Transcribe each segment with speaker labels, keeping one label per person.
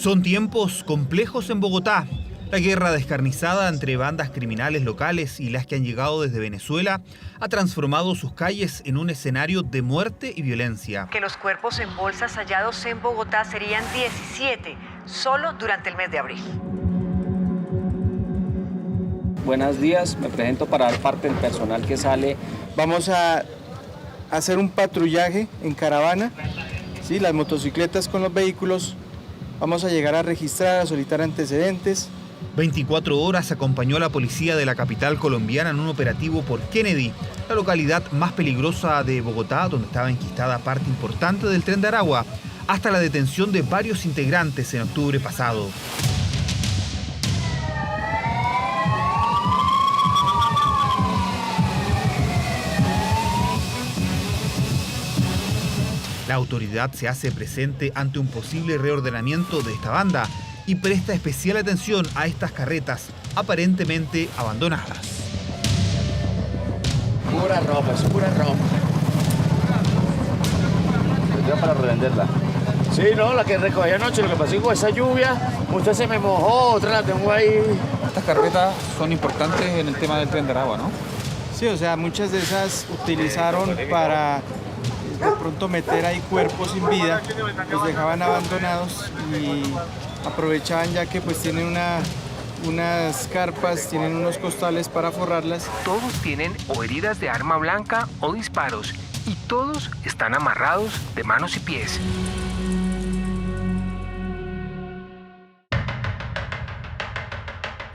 Speaker 1: Son tiempos complejos en Bogotá. La guerra descarnizada entre bandas criminales locales y las que han llegado desde Venezuela ha transformado sus calles en un escenario de muerte y violencia.
Speaker 2: Que los cuerpos en bolsas hallados en Bogotá serían 17, solo durante el mes de abril.
Speaker 3: Buenos días, me presento para dar parte del personal que sale.
Speaker 4: Vamos a hacer un patrullaje en caravana, ¿sí? Las motocicletas con los vehículos. Vamos a llegar a registrar, a solicitar antecedentes.
Speaker 1: 24 horas acompañó a la policía de la capital colombiana en un operativo por Kennedy, la localidad más peligrosa de Bogotá, donde estaba enquistada parte importante del Tren de Aragua, hasta la detención de varios integrantes en octubre pasado. La autoridad se hace presente ante un posible reordenamiento de esta banda y presta especial atención a estas carretas aparentemente abandonadas.
Speaker 3: Pura ropa, es pura ropa. Ya para revenderla.
Speaker 5: Sí, no, la que recogí anoche, lo que pasó con esa lluvia, mucha se me mojó, otra la tengo ahí.
Speaker 6: Estas carretas son importantes en el tema del Tren de Aragua, ¿no?
Speaker 4: Sí, o sea, muchas de esas utilizaron para de pronto meter ahí cuerpos sin vida, los dejaban abandonados y aprovechaban ya que pues tienen unas carpas, tienen unos costales para forrarlas.
Speaker 7: Todos tienen o heridas de arma blanca o disparos y todos están amarrados de manos y pies.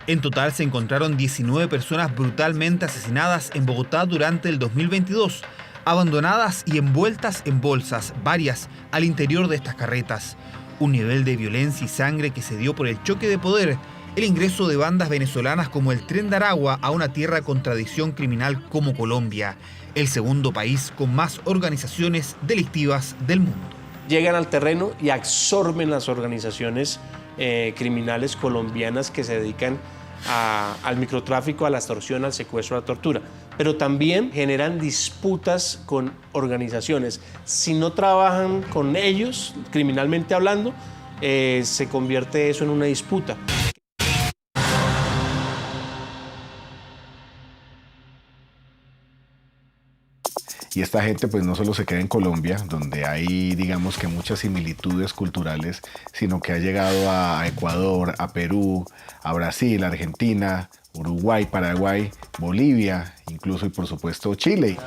Speaker 1: En total se encontraron 19 personas brutalmente asesinadas en Bogotá durante el 2022, abandonadas y envueltas en bolsas, varias al interior de estas carretas. Un nivel de violencia y sangre que se dio por el choque de poder, el ingreso de bandas venezolanas como el Tren de Aragua a una tierra con tradición criminal como Colombia, el segundo país con más organizaciones delictivas del mundo.
Speaker 8: Llegan al terreno y absorben las organizaciones criminales colombianas que se dedican al microtráfico, a la extorsión, al secuestro, a la tortura. Pero también generan disputas con organizaciones. Si no trabajan con ellos, criminalmente hablando, se convierte eso en una disputa.
Speaker 9: Y esta gente pues no solo se queda en Colombia, donde hay digamos que muchas similitudes culturales, sino que ha llegado a Ecuador, a Perú, a Brasil, Argentina, Uruguay, Paraguay, Bolivia, incluso y por supuesto Chile.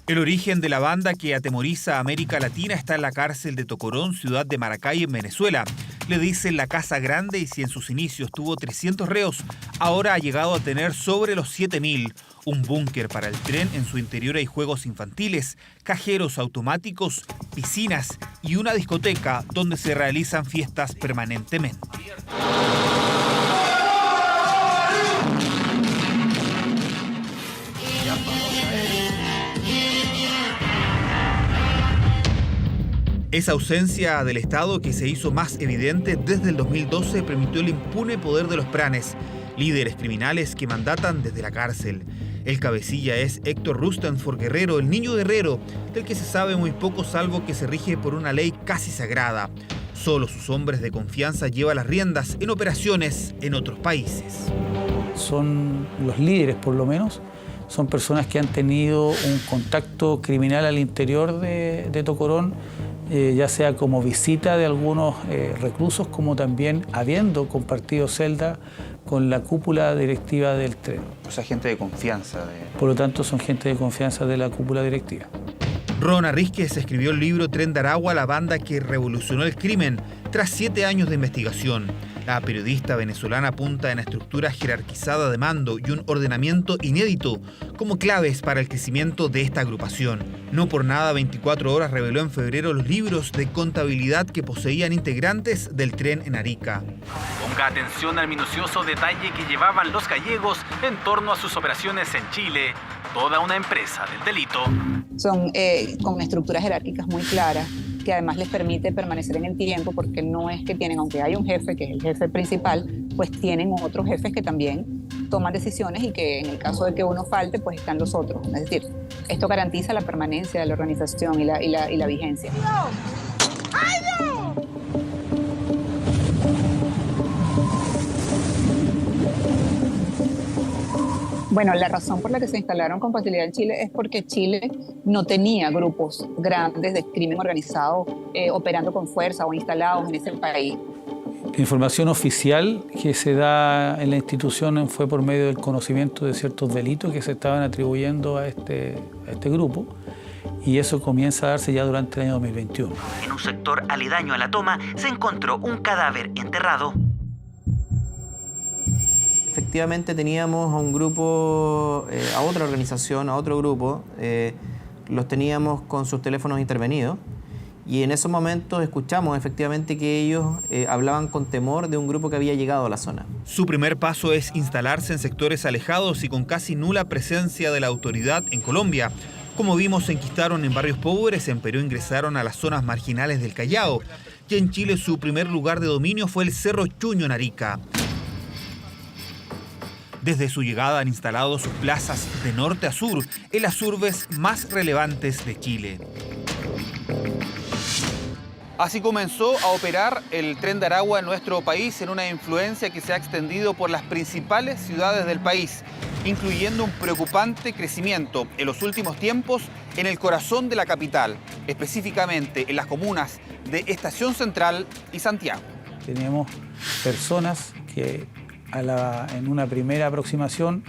Speaker 1: El origen de la banda que atemoriza a América Latina está en la cárcel de Tocorón, ciudad de Maracay, en Venezuela. Le dicen la Casa Grande y si en sus inicios tuvo 300 reos, ahora ha llegado a tener sobre los 7.000. Un búnker para el tren, en su interior hay juegos infantiles, cajeros automáticos, piscinas y una discoteca donde se realizan fiestas permanentemente. Esa ausencia del Estado, que se hizo más evidente desde el 2012, permitió el impune poder de los pranes, líderes criminales que mandatan desde la cárcel. El cabecilla es Héctor Rustenford Guerrero, el niño guerrero, del que se sabe muy poco salvo que se rige por una ley casi sagrada. Solo sus hombres de confianza llevan las riendas en operaciones en otros países.
Speaker 10: Son los líderes, por lo menos. Son personas que han tenido un contacto criminal al interior de Tocorón, ya sea como visita de algunos reclusos, como también habiendo compartido celda con la cúpula directiva del tren.
Speaker 6: O sea, gente de confianza.
Speaker 10: Por lo tanto, son gente de confianza de la cúpula directiva.
Speaker 1: Ron Arrísquez escribió el libro Tren de Aragua, la banda que revolucionó el crimen, tras 7 años de investigación. La periodista venezolana apunta en la estructura jerarquizada de mando y un ordenamiento inédito como claves para el crecimiento de esta agrupación. No por nada 24 Horas reveló en febrero los libros de contabilidad que poseían integrantes del tren en Arica.
Speaker 11: Ponga atención al minucioso detalle que llevaban los gallegos en torno a sus operaciones en Chile. Toda una empresa del delito.
Speaker 12: Son con estructuras jerárquicas muy claras, que además les permite permanecer en el tiempo, porque no es que tienen, aunque hay un jefe que es el jefe principal, pues tienen otros jefes que también toman decisiones y que en el caso de que uno falte, pues están los otros. Es decir, Esto garantiza la permanencia de la organización y la vigencia. Bueno, la razón por la que se instalaron con facilidad en Chile es porque Chile no tenía grupos grandes de crimen organizado operando con fuerza o instalados en ese país.
Speaker 10: La información oficial que se da en la institución fue por medio del conocimiento de ciertos delitos que se estaban atribuyendo a este grupo, y eso comienza a darse ya durante el año 2021.
Speaker 13: En un sector aledaño a la toma se encontró un cadáver enterrado.
Speaker 14: Efectivamente teníamos a un grupo, a otra organización, a otro grupo, los teníamos con sus teléfonos intervenidos, y en esos momentos escuchamos efectivamente que ellos hablaban con temor de un grupo que había llegado a la zona.
Speaker 1: Su primer paso es instalarse en sectores alejados y con casi nula presencia de la autoridad en Colombia. Como vimos, se enquistaron en barrios pobres, en Perú ingresaron a las zonas marginales del Callao, y en Chile su primer lugar de dominio fue el Cerro Chuño en Arica. Desde su llegada han instalado sus plazas de norte a sur en las urbes más relevantes de Chile. Así comenzó a operar el Tren de Aragua en nuestro país, en una influencia que se ha extendido por las principales ciudades del país, incluyendo un preocupante crecimiento en los últimos tiempos en el corazón de la capital, específicamente en las comunas de Estación Central y Santiago.
Speaker 10: Tenemos personas que en una primera aproximación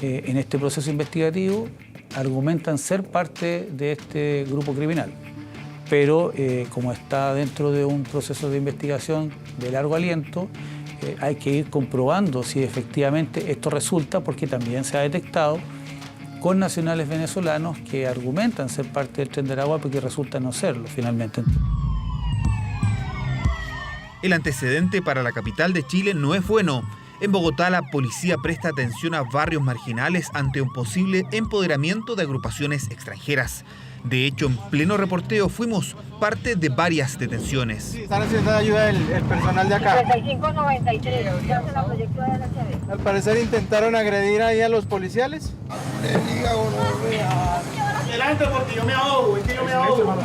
Speaker 10: en este proceso investigativo argumentan ser parte de este grupo criminal. Pero como está dentro de un proceso de investigación de largo aliento, hay que ir comprobando si efectivamente esto resulta, porque también se ha detectado con nacionales venezolanos que argumentan ser parte del Tren de Aragua porque resulta no serlo finalmente.
Speaker 1: El antecedente para la capital de Chile no es bueno. En Bogotá, la policía presta atención a barrios marginales ante un posible empoderamiento de agrupaciones extranjeras. De hecho, en pleno reporteo fuimos parte de varias detenciones.
Speaker 4: Sí, están haciendo ayuda el personal de acá.
Speaker 15: 35-93.
Speaker 4: Al parecer intentaron agredir ahí a los policiales.
Speaker 15: Adelante porque yo me ahogo, es que yo me ahogo.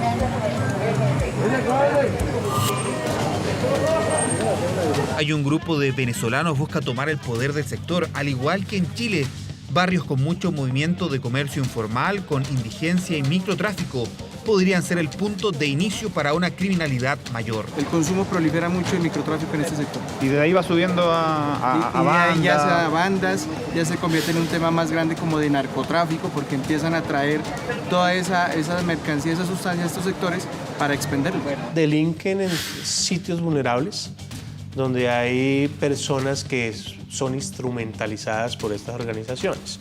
Speaker 1: Hay un grupo de venezolanos busca tomar el poder del sector, al igual que en Chile. Barrios con mucho movimiento de comercio informal, con indigencia y microtráfico, podrían ser el punto de inicio para una criminalidad mayor.
Speaker 4: El consumo prolifera mucho el microtráfico en este sector.
Speaker 6: Y de ahí va subiendo a bandas.
Speaker 4: Ya sea bandas, ya se convierte en un tema más grande como de narcotráfico, porque empiezan a traer toda esa mercancía, esas sustancias a estos sectores para expenderlo.
Speaker 8: Delinquen en sitios vulnerables, donde hay personas que son instrumentalizadas por estas organizaciones,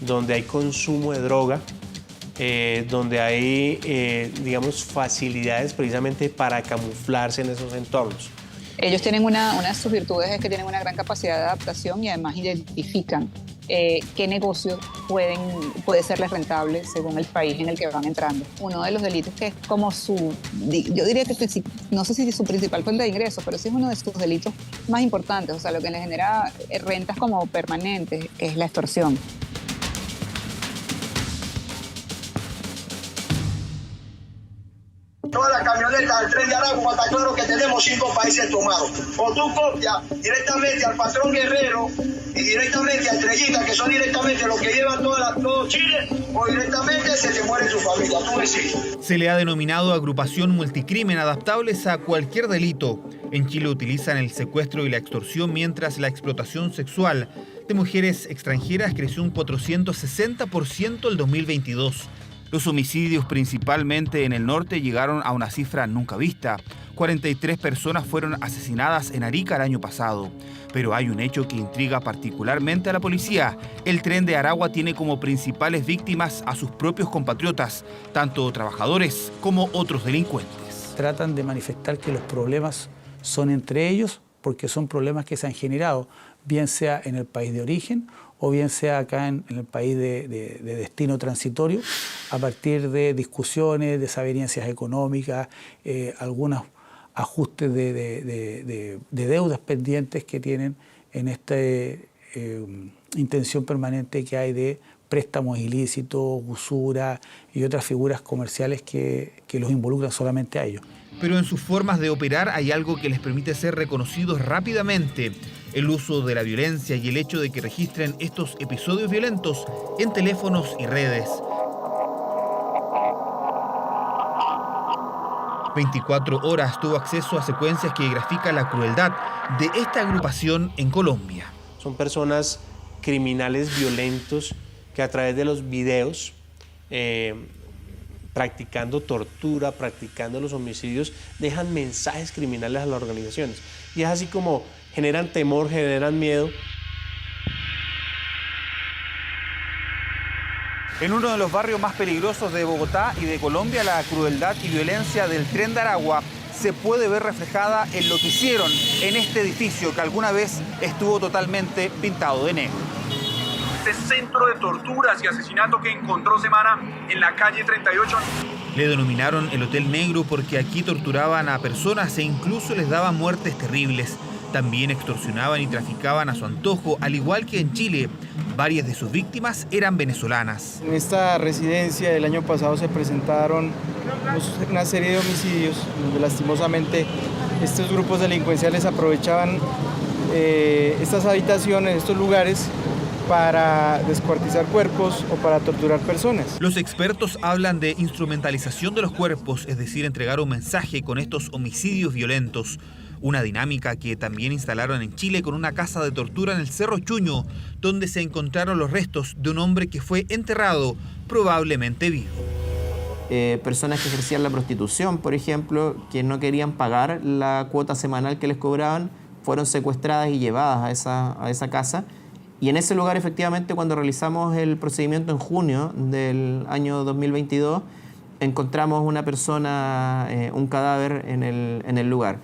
Speaker 8: donde hay consumo de droga, donde hay, digamos, facilidades precisamente para camuflarse en esos entornos.
Speaker 12: Ellos tienen una de sus virtudes es que tienen una gran capacidad de adaptación y además identifican qué negocio puede serles rentable según el país en el que van entrando. Uno de los delitos que es como yo diría que no sé si su principal fuente de ingresos, pero sí es uno de sus delitos más importantes, o sea, lo que les genera rentas como permanentes, que es la extorsión.
Speaker 15: Toda la camioneta del Tren de Aragua está claro que tenemos 5 países tomados. O tú copias directamente al patrón Guerrero y directamente a Estrellita, que son directamente los que llevan todo Chile, o directamente se te muere tu familia, tú decides.
Speaker 1: Se le ha denominado agrupación multicrimen, adaptables a cualquier delito. En Chile utilizan el secuestro y la extorsión, mientras la explotación sexual de mujeres extranjeras creció un 460% el 2022. Los homicidios, principalmente en el norte, llegaron a una cifra nunca vista. 43 personas fueron asesinadas en Arica el año pasado. Pero hay un hecho que intriga particularmente a la policía. El Tren de Aragua tiene como principales víctimas a sus propios compatriotas, tanto trabajadores como otros delincuentes.
Speaker 10: Tratan de manifestar que los problemas son entre ellos porque son problemas que se han generado, bien sea en el país de origen o bien sea acá en el país de destino transitorio, a partir de discusiones, desavenencias económicas, algunos ajustes de deudas pendientes que tienen en esta intención permanente que hay de préstamos ilícitos, usura y otras figuras comerciales que los involucran solamente a ellos.
Speaker 1: Pero en sus formas de operar hay algo que les permite ser reconocidos rápidamente: el uso de la violencia y el hecho de que registren estos episodios violentos en teléfonos y redes. 24 horas tuvo acceso a secuencias que grafican la crueldad de esta agrupación en Colombia.
Speaker 8: Son personas criminales violentos que a través de los videos, practicando tortura, practicando los homicidios, dejan mensajes criminales a las organizaciones. Y es así como generan temor, generan miedo.
Speaker 11: En uno de los barrios más peligrosos de Bogotá y de Colombia, la crueldad y violencia del Tren de Aragua se puede ver reflejada en lo que hicieron en este edificio que alguna vez estuvo totalmente pintado de negro.
Speaker 16: Este centro de torturas y asesinato que encontró Semana en la calle 38.
Speaker 1: Le denominaron el Hotel Negro porque aquí torturaban a personas e incluso les daban muertes terribles. También extorsionaban y traficaban a su antojo, al igual que en Chile. Varias de sus víctimas eran venezolanas.
Speaker 4: En esta residencia el año pasado se presentaron una serie de homicidios donde lastimosamente estos grupos delincuenciales aprovechaban estas habitaciones, estos lugares, para descuartizar cuerpos o para torturar personas.
Speaker 1: Los expertos hablan de instrumentalización de los cuerpos, es decir, entregar un mensaje con estos homicidios violentos. Una dinámica que también instalaron en Chile con una casa de tortura en el Cerro Chuño, donde se encontraron los restos de un hombre que fue enterrado, probablemente vivo.
Speaker 14: Personas que ejercían la prostitución, por ejemplo, que no querían pagar la cuota semanal que les cobraban, fueron secuestradas y llevadas a esa casa. Y en ese lugar, efectivamente, cuando realizamos el procedimiento en junio del año 2022, encontramos una persona, un cadáver en el lugar.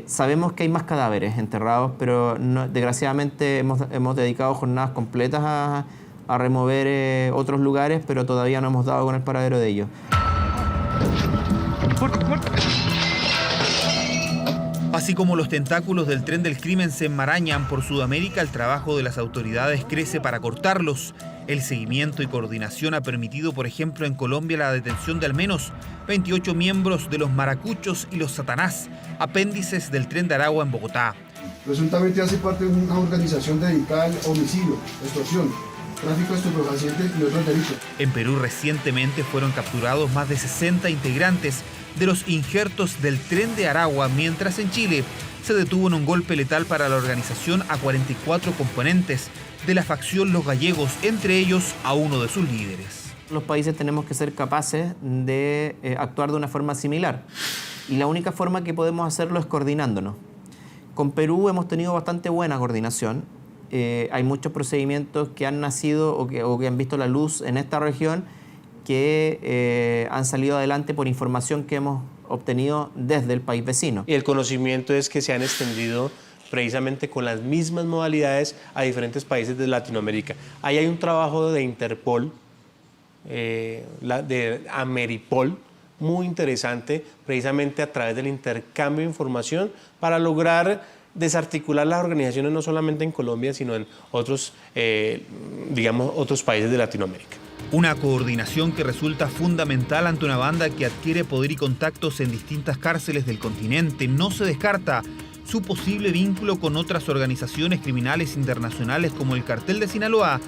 Speaker 14: Sabemos que hay más cadáveres enterrados, pero desgraciadamente hemos dedicado jornadas completas a remover otros lugares, pero todavía no hemos dado con el paradero de ellos.
Speaker 1: Así como los tentáculos del tren del crimen se enmarañan por Sudamérica, el trabajo de las autoridades crece para cortarlos. El seguimiento y coordinación ha permitido, por ejemplo, en Colombia la detención de al menos 28 miembros de los Maracuchos y los Satanás, apéndices del Tren de Aragua en Bogotá.
Speaker 17: Presuntamente hace parte de una organización dedicada al homicidio, extorsión, tráfico de estupefacientes y otros delitos.
Speaker 1: En Perú recientemente fueron capturados más de 60 integrantes de los injertos del Tren de Aragua, mientras en Chile se detuvo en un golpe letal para la organización a 44 componentes de la facción Los Gallegos, entre ellos a uno de sus líderes.
Speaker 14: Los países tenemos que ser capaces de actuar de una forma similar y la única forma que podemos hacerlo es coordinándonos. Con Perú hemos tenido bastante buena coordinación. Hay muchos procedimientos que han nacido o que han visto la luz en esta región que han salido adelante por información que hemos obtenido desde el país vecino.
Speaker 8: Y el conocimiento es que se han extendido precisamente con las mismas modalidades a diferentes países de Latinoamérica. Ahí hay un trabajo de Interpol, de Ameripol, muy interesante, precisamente a través del intercambio de información para lograr desarticular las organizaciones no solamente en Colombia, sino en otros, otros países de Latinoamérica.
Speaker 1: Una coordinación que resulta fundamental ante una banda que adquiere poder y contactos en distintas cárceles del continente. No se descarta su posible vínculo con otras organizaciones criminales internacionales como el Cartel de Sinaloa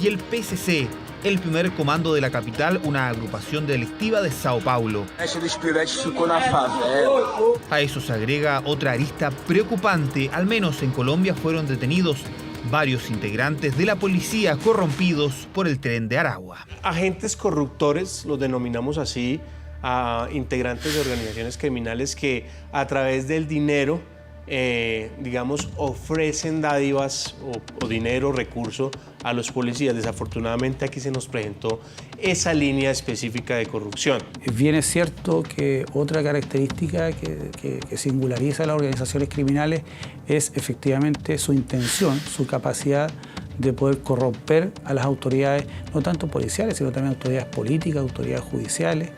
Speaker 1: y el PCC, el primer comando de la capital, una agrupación delictiva de Sao Paulo. A eso se agrega otra arista preocupante. Al menos en Colombia fueron detenidos varios integrantes de la policía corrompidos por el Tren de Aragua.
Speaker 8: Agentes corruptores, los denominamos así, a integrantes de organizaciones criminales que a través del dinero, ofrecen dádivas o dinero, recurso a los policías. Desafortunadamente aquí se nos presentó esa línea específica de corrupción.
Speaker 10: Bien es cierto que otra característica que singulariza a las organizaciones criminales es efectivamente su intención, su capacidad de poder corromper a las autoridades, no tanto policiales, sino también autoridades políticas, autoridades judiciales,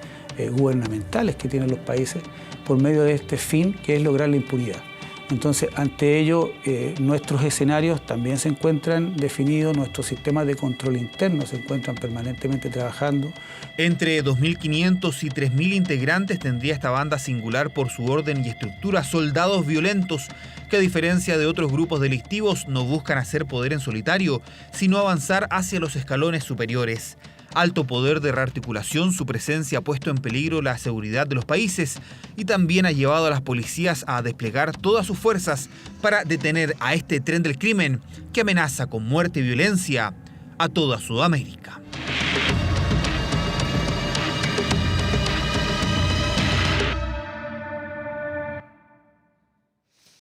Speaker 10: gubernamentales que tienen los países, por medio de este fin que es lograr la impunidad. Entonces, ante ello, nuestros escenarios también se encuentran definidos, nuestros sistemas de control interno se encuentran permanentemente trabajando.
Speaker 1: Entre 2.500 y 3.000 integrantes tendría esta banda singular por su orden y estructura, soldados violentos, que a diferencia de otros grupos delictivos no buscan hacer poder en solitario, sino avanzar hacia los escalones superiores. Alto poder de rearticulación, su presencia ha puesto en peligro la seguridad de los países y también ha llevado a las policías a desplegar todas sus fuerzas para detener a este tren del crimen que amenaza con muerte y violencia a toda Sudamérica.